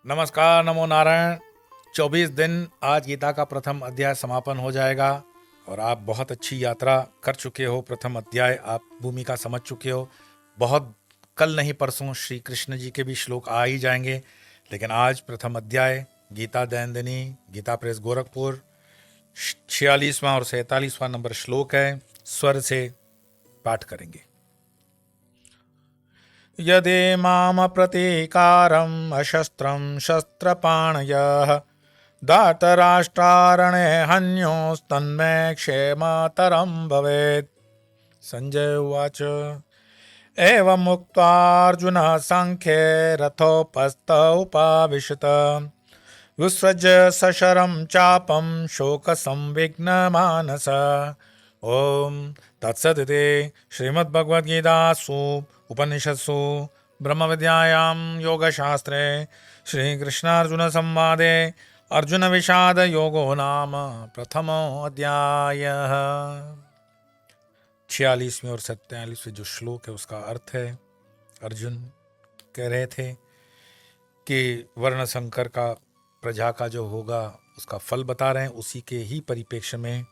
नमस्कार, नमो नारायण। 24 दिन आज गीता का प्रथम अध्याय समापन हो जाएगा और आप बहुत अच्छी यात्रा कर चुके हो। प्रथम अध्याय आप भूमिका समझ चुके हो। बहुत कल नहीं परसों श्री कृष्ण जी के भी श्लोक आ ही जाएंगे, लेकिन आज प्रथम अध्याय गीता दैनंदिनी गीता प्रेस गोरखपुर 46वां और 47वां नंबर श्लोक है। स्वर से पाठ करेंगे। यदि माम प्रतीकारम् अशस्त्रं शस्त्रपाणयः धातराष्ट्रारणे हन्योस्तन्मे क्षेमतरं भवेत्। संजय उवाच। एवमुक्त्वार्जुनः सांख्ये रथोपस्थ उपाविशत विसृज्य सशरं चापं शोकसंविघ्नमानसः। ओम तत्सदिति श्रीमद्भगवद्गीतासु उपनिषत्सु ब्रह्म विद्यायां योगशास्त्रे श्रीकृष्णार्जुन संवादे अर्जुन विषाद योगो नाम प्रथमो अध्यायः। 46वें और 47वें जो श्लोक है उसका अर्थ है, अर्जुन कह रहे थे कि वर्ण संकर का प्रजा का जो होगा उसका फल बता रहे हैं। उसी के ही परिप्रेक्ष्य में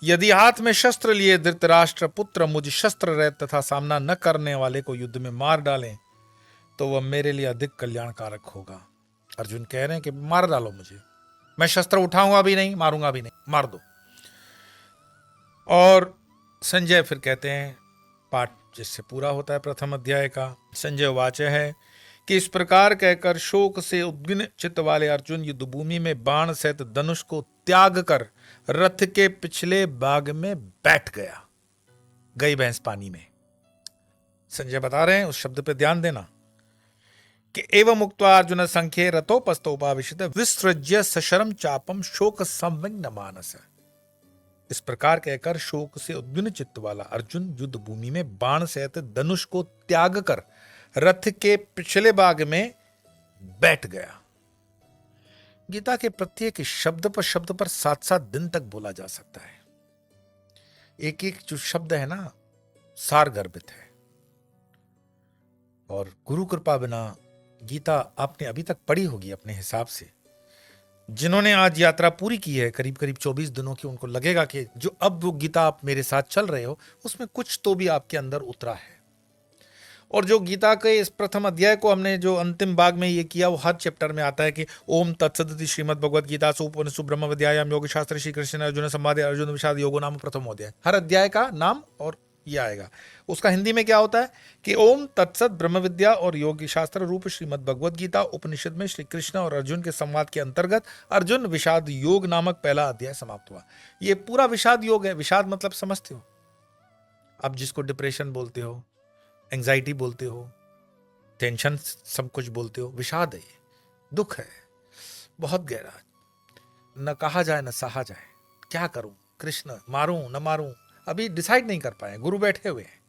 यदि हाथ में शस्त्र लिए धृतराष्ट्र पुत्र मुझ शस्त्र रहित तथा सामना न करने वाले को युद्ध में मार डालें तो वह मेरे लिए अधिक कल्याणकारक होगा। अर्जुन कह रहे हैं कि मार डालो मुझे, मैं शस्त्र उठाऊंगा भी नहीं, मारूंगा भी नहीं, मार दो। और संजय फिर कहते हैं, पाठ जिससे पूरा होता है प्रथम अध्याय का, संजय वाच्य है कि इस प्रकार कहकर शोक से उद्विग्न चित्त वाले अर्जुन युद्ध भूमि में बाण सहित धनुष को त्याग कर रथ के पिछले भाग में बैठ गया। गई भैंस पानी में। संजय बता रहे हैं, उस शब्द पे ध्यान देना कि एवं मुक्त्वा अर्जुन संख्ये रथोपस्थोपाविशत विसृज्य सशरम चापम शोक संविघ्न मानस। इस प्रकार कहकर शोक से उद्विग्न चित्त वाला अर्जुन युद्ध भूमि में बाण सहित धनुष को त्याग कर रथ के पिछले भाग में बैठ गया। गीता के प्रत्येक शब्द पर 7-7 दिन तक बोला जा सकता है। एक एक जो शब्द है ना, सार गर्भित है। और गुरु कृपा बिना गीता आपने अभी तक पढ़ी होगी अपने हिसाब से। जिन्होंने आज यात्रा पूरी की है करीब करीब 24 दिनों की, उनको लगेगा कि जो अब वो गीता आप मेरे साथ चल रहे हो उसमें कुछ तो भी आपके अंदर उतरा है। और जो गीता के इस प्रथम अध्याय को हमने जो अंतिम भाग में ये किया, वो हर चैप्टर में आता है कि ओम तत्सदिति श्रीमद् भगवद गीता उपनिषत्सु ब्रह्म विद्यायाम योग शास्त्र श्री कृष्ण अर्जुन संवादे अर्जुन विषाद योगो नाम प्रथम अध्याय। हर अध्याय का नाम और ये आएगा। उसका हिंदी में क्या होता है कि ओम तत्सत ब्रह्म विद्या और योग शास्त्र रूप श्रीमद् भगवद गीता उपनिषद में श्री कृष्ण और अर्जुन के संवाद के अंतर्गत अर्जुन विषाद योग नामक पहला अध्याय समाप्त हुआ। ये पूरा विषाद योग है। विषाद मतलब समझते हो आप, जिसको डिप्रेशन बोलते हो, एंजाइटी बोलते हो, टेंशन, सब कुछ बोलते हो, विषाद है। ये दुख है, बहुत गहरा, न कहा जाए न सहा जाए। क्या करूं, कृष्ण मारूं न मारूं, अभी डिसाइड नहीं कर पाए। गुरु बैठे हुए हैं,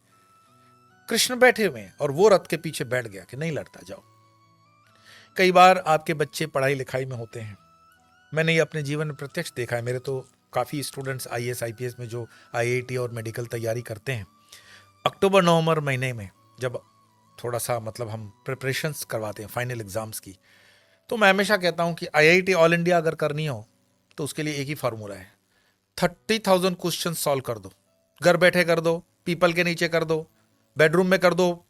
कृष्ण बैठे हुए हैं और वो रथ के पीछे बैठ गया कि नहीं लड़ता, जाओ। कई बार आपके बच्चे पढ़ाई लिखाई में होते हैं, मैंने ये अपने जीवन में प्रत्यक्ष देखा है। मेरे तो काफ़ी स्टूडेंट्स IAS IPS में जो IIT और मेडिकल तैयारी करते हैं, अक्टूबर नवंबर महीने में जब थोड़ा सा मतलब हम प्रिपरेशंस करवाते हैं फाइनल एग्जाम्स की, तो मैं हमेशा कहता हूं कि IIT ऑल इंडिया अगर करनी हो तो उसके लिए एक ही फार्मूला है, 30,000 क्वेश्चन सॉल्व कर दो, घर बैठे कर दो, पीपल के नीचे कर दो, बेडरूम में कर दो,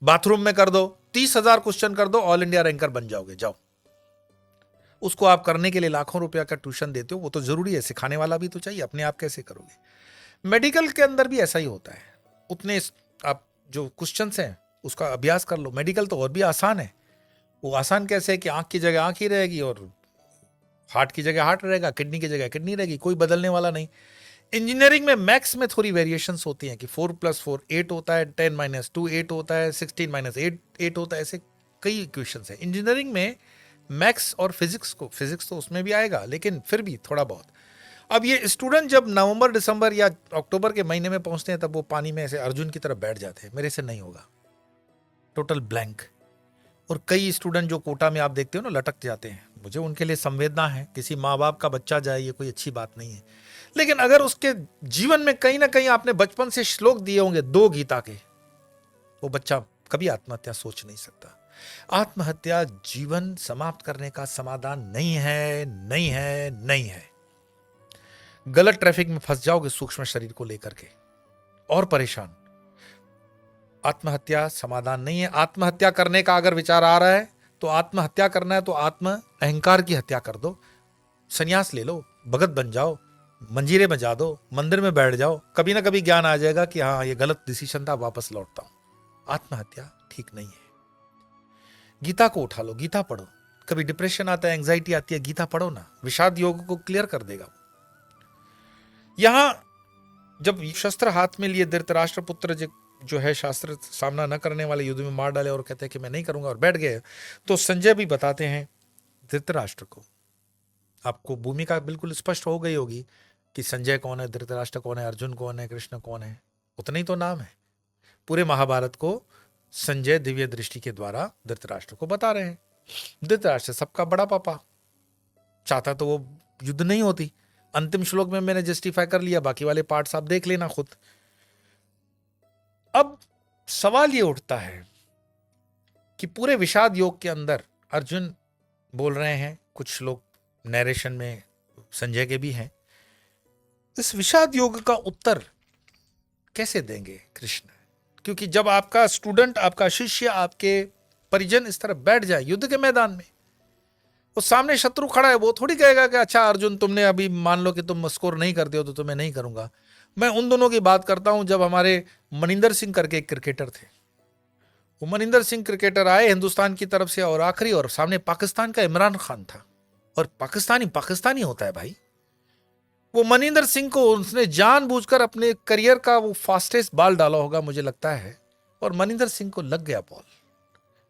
बाथरूम में कर दो, 30,000 क्वेश्चन कर दो, ऑल इंडिया रैंकर बन जाओगे, जाओ। उसको आप करने के लिए लाखों रुपया का ट्यूशन देते हो, वो तो जरूरी है, सिखाने वाला भी तो चाहिए, अपने आप कैसे करोगे। मेडिकल के अंदर भी ऐसा ही होता है, उतने आप जो क्वेश्चंस हैं उसका अभ्यास कर लो। मेडिकल तो और भी आसान है। वो आसान कैसे है कि आंख की जगह आंख ही रहेगी और हार्ट की जगह हार्ट रहेगा, किडनी की जगह किडनी रहेगी, कोई बदलने वाला नहीं। इंजीनियरिंग में मैथ्स में थोड़ी वेरिएशंस होती हैं कि 4 + 4 8 होता है, 10 - 2 8 होता है, 16 - 8 8 होता है, ऐसे कई इक्वेशंस हैं इंजीनियरिंग में। मैथ्स और फिजिक्स तो उसमें भी आएगा, लेकिन फिर भी थोड़ा बहुत। अब ये स्टूडेंट जब नवंबर दिसंबर या अक्टूबर के महीने में पहुंचते हैं, तब वो पानी में ऐसे अर्जुन की तरफ बैठ जाते हैं, मेरे से नहीं होगा, टोटल ब्लैंक। और कई स्टूडेंट जो कोटा में आप देखते हो ना लटक जाते हैं, मुझे उनके लिए संवेदना है। किसी माँ बाप का बच्चा जाए ये कोई अच्छी बात नहीं है, लेकिन अगर उसके जीवन में कहीं ना कहीं आपने बचपन से श्लोक दिए होंगे 2 गीता के, वो बच्चा कभी आत्महत्या सोच नहीं सकता। आत्महत्या जीवन समाप्त करने का समाधान नहीं है, नहीं है, नहीं है। गलत ट्रैफिक में फंस जाओगे सूक्ष्म शरीर को लेकर के और परेशान। आत्महत्या समाधान नहीं है। आत्महत्या करने का अगर विचार आ रहा है तो आत्महत्या करना है तो आत्म अहंकार की हत्या कर दो, संन्यास ले लो, भगत बन जाओ, मंजीरे में जा दो, मंदिर में बैठ जाओ, कभी ना कभी ज्ञान आ जाएगा कि हाँ ये गलत डिसीजन था, वापस लौटता हूं। आत्महत्या ठीक नहीं है। गीता को उठा लो, गीता पढ़ो। कभी डिप्रेशन आता है, एंग्जाइटी आती है, गीता पढ़ो ना, विषाद योग को क्लियर कर देगा। यहां जब शस्त्र हाथ में लिए धृतराष्ट्र पुत्र जो है शास्त्र सामना न करने वाले युद्ध में मार डाले और कहते हैं कि मैं नहीं करूंगा और बैठ गए, तो संजय भी बताते हैं धृतराष्ट्र को, आपको भूमिका बिल्कुल स्पष्ट हो गई होगी कि संजय कौन है, धृतराष्ट्र कौन है, अर्जुन कौन है, कृष्ण कौन है, उतना ही तो नाम है। पूरे महाभारत को संजय दिव्य दृष्टि के द्वारा धृतराष्ट्र को बता रहे हैं। धृतराष्ट्र सबका बड़ा पापा, चाहता तो वो युद्ध नहीं होती। अंतिम श्लोक में मैंने जस्टिफाई कर लिया, बाकी वाले पार्ट्स आप देख लेना खुद। अब सवाल ये उठता है कि पूरे विषाद योग के अंदर अर्जुन बोल रहे हैं, कुछ लोग नरेशन में संजय के भी हैं, इस विषाद योग का उत्तर कैसे देंगे कृष्ण? क्योंकि जब आपका स्टूडेंट, आपका शिष्य, आपके परिजन इस तरह बैठ जाए युद्ध के मैदान में, वो सामने शत्रु खड़ा है, वो थोड़ी कहेगा कि अच्छा अर्जुन तुमने अभी मान लो कि तुम स्कोर नहीं करते हो तो तुम्हें नहीं करूंगा। मैं उन दोनों की बात करता हूं जब हमारे मनिंदर सिंह करके एक क्रिकेटर थे, वो मनिंदर सिंह क्रिकेटर आए हिंदुस्तान की तरफ से और आखिरी, और सामने पाकिस्तान का इमरान खान था, और पाकिस्तानी पाकिस्तानी होता है भाई। वो मनिंदर सिंह को उसने जानबूझकर अपने करियर का वो फास्टेस्ट बॉल डाला होगा मुझे लगता है, और मनिंदर सिंह को लग गया बॉल।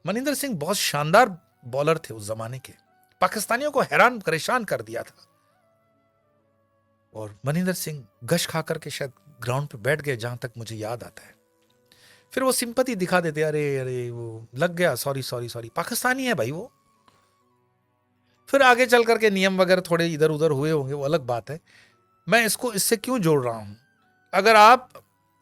मनिंदर सिंह बहुत शानदार बॉलर थे उस जमाने के, पाकिस्तानियों को हैरान परेशान कर दिया था। और मनिंदर सिंह गश खा करके शायद ग्राउंड पे बैठ गए, जहां तक मुझे याद आता है। फिर वो सिंपैथी दिखा देते, अरे अरे वो लग गया, सॉरी सॉरी सॉरी, पाकिस्तानी है भाई वो। फिर आगे चल करके नियम वगैरह थोड़े इधर उधर हुए होंगे, वो अलग बात है। मैं इसको इससे क्यों जोड़ रहा हूं? अगर आप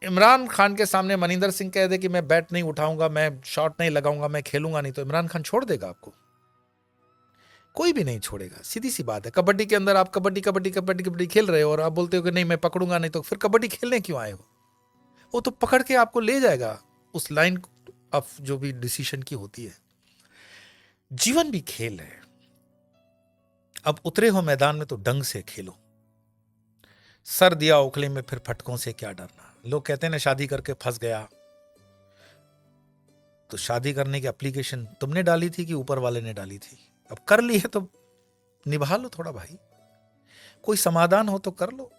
इमरान खान के सामने मनिंदर सिंह कह दे कि मैं बैट नहीं उठाऊंगा, मैं शॉट नहीं लगाऊंगा, मैं खेलूंगा नहीं, तो इमरान खान छोड़ देगा आपको? कोई भी नहीं छोड़ेगा, सीधी सी बात है। कबड्डी के अंदर आप कबड्डी कबड्डी कबड्डी कबड्डी खेल रहे हो और आप बोलते हो कि नहीं मैं पकड़ूंगा नहीं, तो फिर कबड्डी खेलने क्यों आए हो? वो तो पकड़ के आपको ले जाएगा उस लाइन ऑफ जो भी डिसीजन की होती है। जीवन भी खेल है। अब उतरे हो मैदान में तो ढंग से खेलो। सर दिया ओखले में, फिर फटकों से क्या डरना। लोग कहते हैं ना शादी करके फंस गया, तो शादी करने की एप्लीकेशन तुमने डाली थी कि ऊपर वाले ने डाली थी? अब कर ली है तो निभा लो थोड़ा भाई, कोई समाधान हो तो कर लो।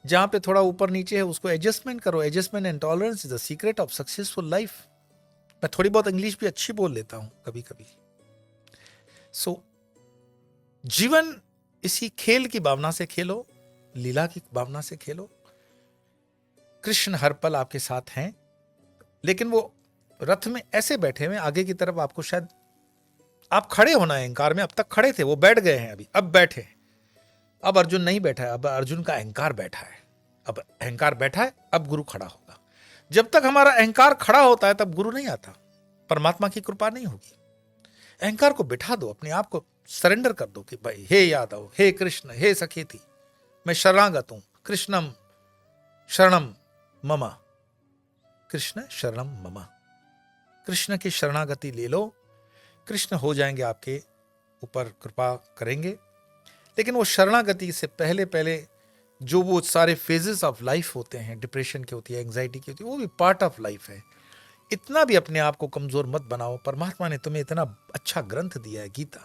जहां पे थोड़ा ऊपर नीचे है उसको एडजस्टमेंट करो। Adjustment and tolerance is the secret of successful life. मैं थोड़ी बहुत इंग्लिश भी अच्छी बोल लेता हूं कभी कभी। सो जीवन इसी खेल की भावना से खेलो, लीला की भावना से खेलो। कृष्ण हर पल आपके साथ हैं, लेकिन वो रथ में ऐसे बैठे हुए आगे की तरफ, आपको शायद आप खड़े होना है अहंकार में। अब तक खड़े थे, वो बैठ गए हैं, अभी अब बैठे। अब अर्जुन नहीं बैठा है, अब अर्जुन का अहंकार बैठा है। अब अहंकार बैठा है, अब गुरु खड़ा होगा। जब तक हमारा अहंकार खड़ा होता है तब गुरु नहीं आता, परमात्मा की कृपा नहीं होगी। अहंकार को बिठा दो, अपने आप को सरेंडर कर दो कि भाई हे यादव, हे कृष्ण, हे सखेती, मैं शरणागत हूं। कृष्णम शरणम मम, कृष्ण शरणम मम। कृष्ण की शरणागति ले लो, कृष्ण हो जाएंगे आपके ऊपर, कृपा करेंगे। लेकिन वो शरणागति से पहले पहले जो वो सारे फेजेस ऑफ लाइफ होते हैं, डिप्रेशन की होती है, एंग्जाइटी की होती है, वो भी पार्ट ऑफ लाइफ है। इतना भी अपने आप को कमजोर मत बनाओ। परमात्मा ने तुम्हें इतना अच्छा ग्रंथ दिया है गीता,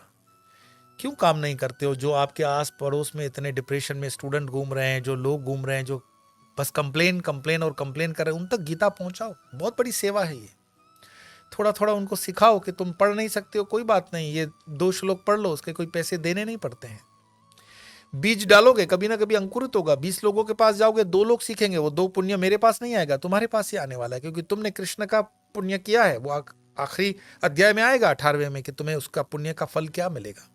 क्यों काम नहीं करते हो? जो आपके आस पड़ोस में इतने डिप्रेशन में स्टूडेंट घूम रहे हैं, जो लोग घूम रहे हैं, जो बस कंप्लेन कंप्लेन और कंप्लेन कर रहे हैं, उन तक गीता पहुंचाओ। बहुत बड़ी सेवा है ये। थोड़ा थोड़ा उनको सिखाओ कि तुम पढ़ नहीं सकते हो, कोई बात नहीं, ये 2 श्लोक पढ़ लो, उसके कोई पैसे देने नहीं पड़ते हैं। बीज डालोगे, कभी ना कभी अंकुरित होगा। 20 लोगों के पास जाओगे, 2 लोग सीखेंगे, वो 2 पुण्य मेरे पास नहीं आएगा, तुम्हारे पास ही आने वाला है, क्योंकि तुमने कृष्ण का पुण्य किया है। वो आखिरी अध्याय में आएगा 18वें में कि तुम्हें उसका पुण्य का फल क्या मिलेगा।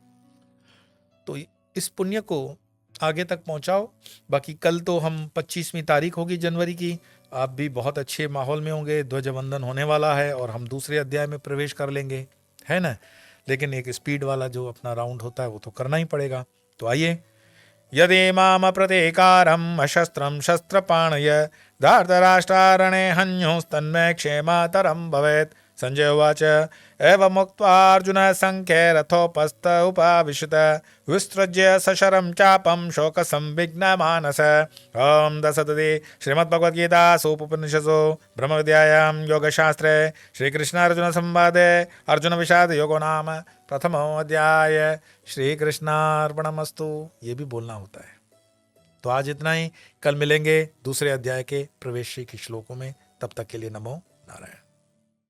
तो इस पुण्य को आगे तक पहुंचाओ। बाकी कल तो हम 25वीं तारीख होगी जनवरी की, आप भी बहुत अच्छे माहौल में होंगे, ध्वजवंदन होने वाला है और हम दूसरे अध्याय में प्रवेश कर लेंगे, है ना। लेकिन एक स्पीड वाला जो अपना राउंड होता है वो तो करना ही पड़ेगा। तो आइए। यदि माम प्रतीकारम् अशस्त्रं शस्त्रपाणय धार्तराष्ट्रारणे हन्युस्तन्मे क्षेमातरं भवेत्। संजय उवाच एवमुक्त्वा अर्जुनः सङ्ख्ये रथोपस्थ उपाविशत विसृज्य सशरं चापं शोकसंविघ्नमानसः। ॐ दशदति श्रीमद्भगवद्गीतासु उपनिषत्सु ब्रह्मविद्यायां योगशास्त्रे श्रीकृष्णार्जुनसंवादे अर्जुनविषादयोगो नाम प्रथमोऽध्याय। श्री कृष्णार्पणमस्तु। ये भी बोलना होता है। तो आज इतना ही, कल मिलेंगे दूसरे अध्याय के प्रवेश के श्लोकों में। तब तक के लिए नमो नारायण।